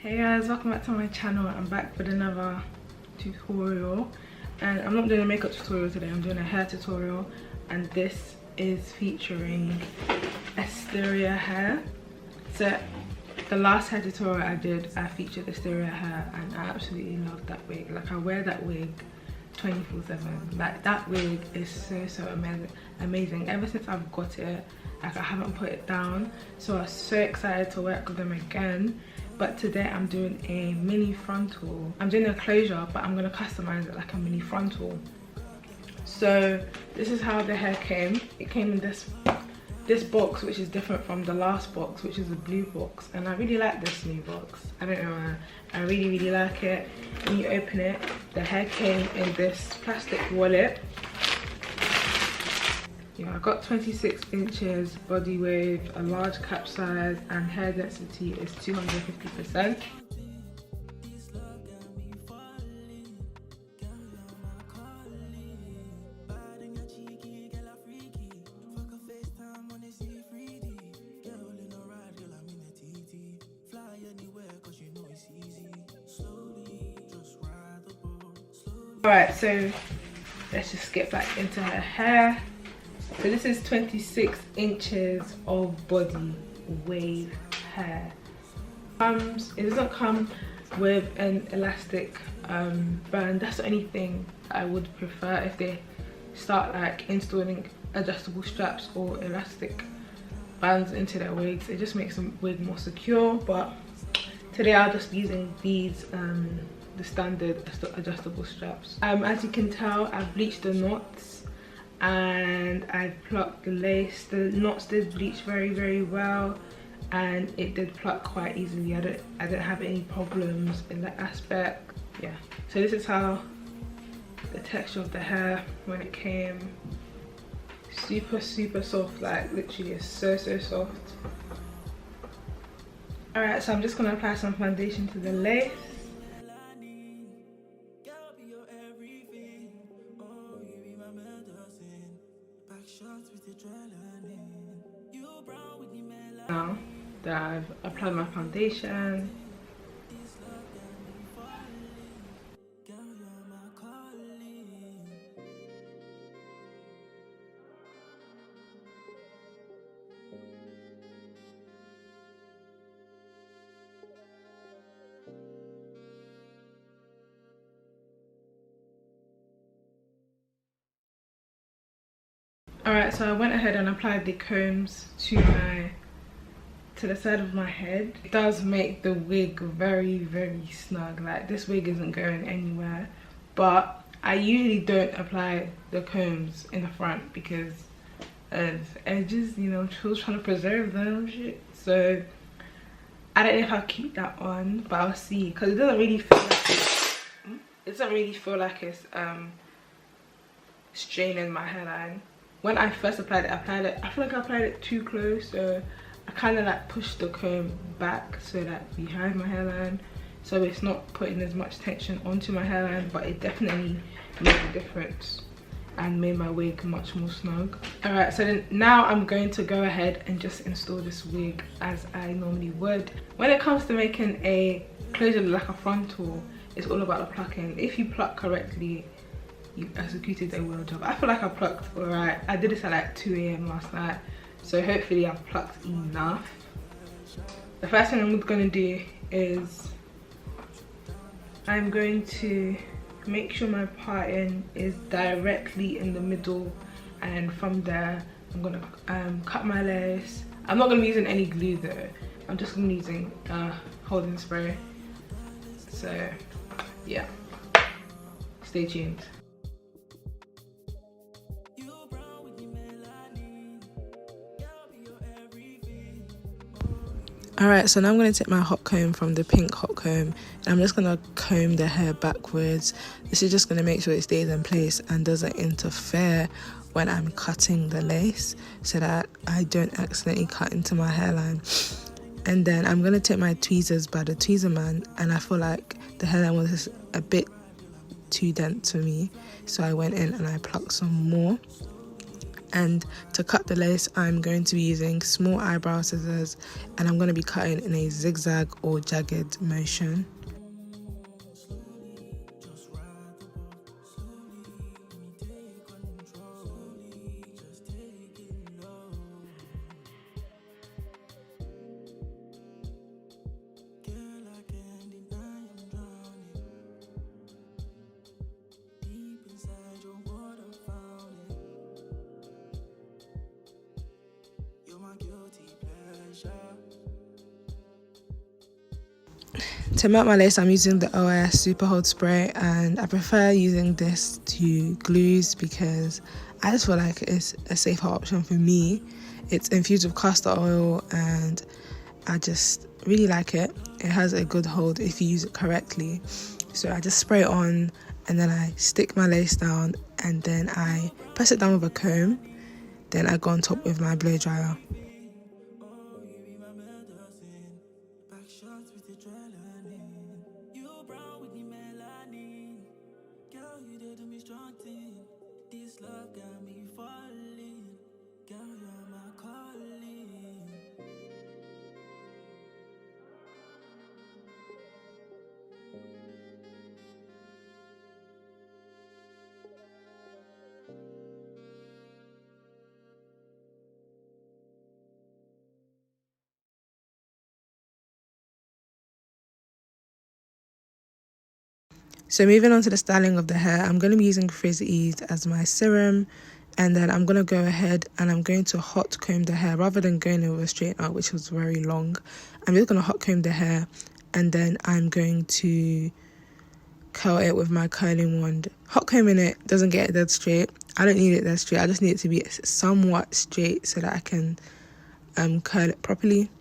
Hey guys, welcome back to my channel. I'm back with another tutorial, and I'm not doing a makeup tutorial today, I'm doing a hair tutorial, and this is featuring Asteria hair. So the last hair tutorial I did, I featured Asteria hair, and I absolutely love that wig. Like, I wear that wig 24/7. Like, that wig is so amazing. Ever since I've got it, like, I haven't put it down, so I was so excited to work with them again. But today I'm doing a mini frontal. I'm doing a closure, but I'm gonna customize it like a mini frontal. So this is how the hair came. It came in this box, which is different from the last box, which is a blue box, and I really like this new box. I don't know why. I really like it. When you open it, the hair came in this plastic wallet. Yeah, I got 26 inches body wave, a large cap size, and hair density is 250%. Alright, so let's just get back into her hair. So this is 26 inches of body wave hair. It doesn't come with an elastic band. That's the only thing I would prefer if they start like installing adjustable straps or elastic bands into their wigs. It just makes the wig more secure, but today I'll just be using these the standard adjustable straps. As you can tell, I've bleached the knots and I plucked the lace. The knots did bleach very well, and it did pluck quite easily. I didn't have any problems in that aspect. Yeah, so this is how the texture of the hair when it came. Super soft, like literally it's so soft. Alright, so I'm just gonna apply some foundation to the lace. Now that I've applied my foundation, alright, so I went ahead and applied the combs to the side of my head. It does make the wig very snug. Like, this wig isn't going anywhere, but I usually don't apply the combs in the front because of edges, you know, I'm trying to preserve them shit. So I don't know if I'll keep that on, but I'll see, because it doesn't really feel like it's straining my hairline. When I first applied it, I feel like I applied it too close, so I kind of like pushed the comb back so that behind my hairline, so it's not putting as much tension onto my hairline, but it definitely made a difference and made my wig much more snug. Alright, so then now I'm going to go ahead and just install this wig as I normally would. When it comes to making a closure like a frontal, it's all about the plucking. If you pluck correctly, you executed a well job. I feel like I plucked alright. I did this at like 2 AM last night, so hopefully I've plucked enough. The first thing I'm going to do is I'm going to make sure my parting is directly in the middle, and from there I'm going to cut my lace. I'm not going to be using any glue though. I'm just going to be using holding spray. So yeah, stay tuned. Alright, so now I'm going to take my hot comb from the pink hot comb, and I'm just going to comb the hair backwards. This is just going to make sure it stays in place and doesn't interfere when I'm cutting the lace, so that I don't accidentally cut into my hairline. And then I'm going to take my tweezers by the tweezer man, and I feel like the hairline was a bit too dense for me, so I went in and I plucked some more. And to cut the lace, I'm going to be using small eyebrow scissors, and I'm going to be cutting in a zigzag or jagged motion. To melt my lace, I'm using the OIS Superhold spray, and I prefer using this to glues because I just feel like it's a safer option for me. It's infused with castor oil and I just really like it. It has a good hold if you use it correctly. So I just spray it on and then I stick my lace down and then I press it down with a comb. Then I go on top with my blow dryer. So moving on to the styling of the hair, I'm going to be using Frizz as my serum, and then I'm going to go ahead and I'm going to hot comb the hair rather than going over straight out, which was very long. I'm just going to hot comb the hair and then I'm going to curl it with my curling wand. Hot combing it doesn't get it dead straight. I don't need it dead straight. I just need it to be somewhat straight so that I can curl it properly.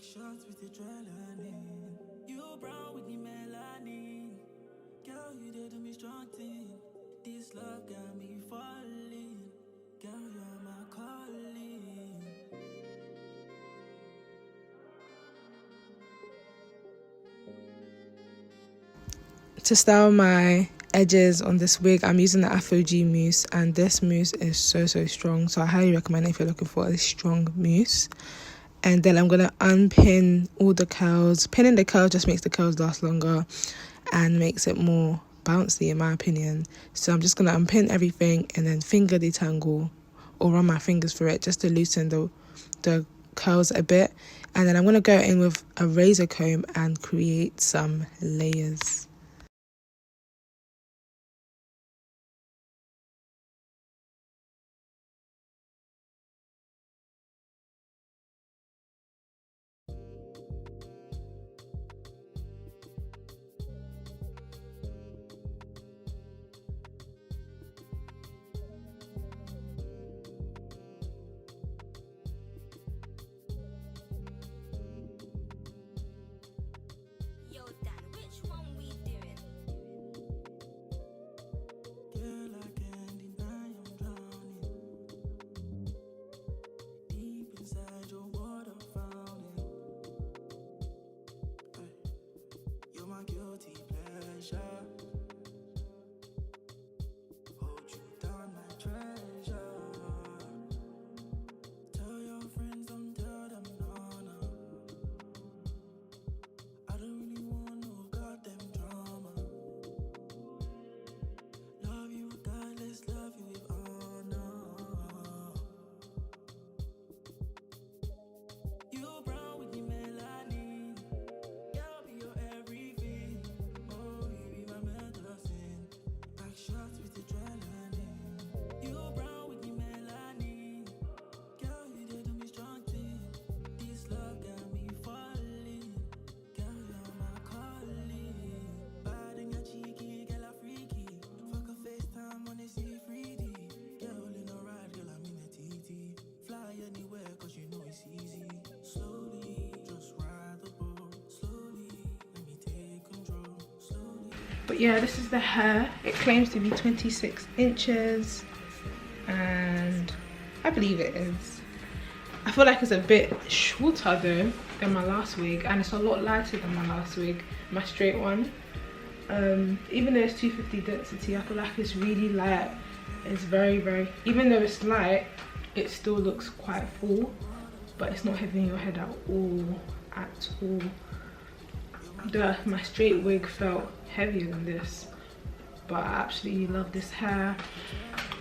Shots with adrenaline. You brown with the melanin. Girl, you did do me strong thing. This love got me falling. Girl, you're my calling. To style my edges on this wig, I'm using the Afro G mousse, and this mousse is so strong, so I highly recommend it if you're looking for a strong mousse. And then I'm going to unpin all the curls. Pinning the curls just makes the curls last longer and makes it more bouncy in my opinion. So I'm just going to unpin everything and then finger detangle or run my fingers through it just to loosen the curls a bit. And then I'm going to go in with a razor comb and create some layers. But yeah, this is the hair. It claims to be 26 inches and I believe it is. I feel like it's a bit shorter though than my last wig, and it's a lot lighter than my last wig, my straight one. Even though it's 250 density, I feel like it's really light. It's very, even though it's light, it still looks quite full, but it's not hitting your head at all. My straight wig felt heavier than this, but I absolutely love this hair.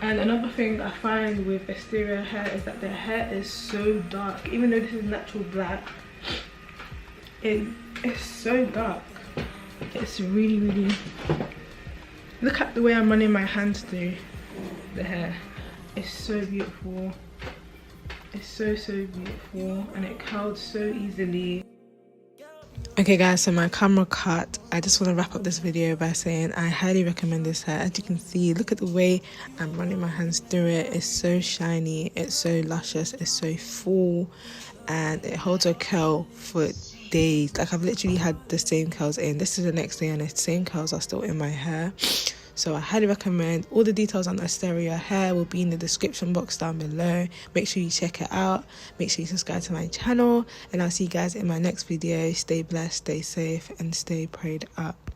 And another thing I find with Asteria hair is that their hair is so dark. Even though this is natural black, it's so dark. It's really, look at the way I'm running my hands through the hair. It's so beautiful. It's so beautiful, and it curls so easily. Okay guys, so my camera cut. I just want to wrap up this video by saying I highly recommend this hair. As you can see, look at the way I'm running my hands through it. It's so shiny, it's so luscious, it's so full, and it holds a curl for days. Like, I've literally had the same curls in. This is the next day and the same curls are still in my hair. So I highly recommend. All the details on Asteria hair will be in the description box down below. Make sure you check it out. Make sure you subscribe to my channel, and I'll see you guys in my next video. Stay blessed, stay safe, and stay prayed up.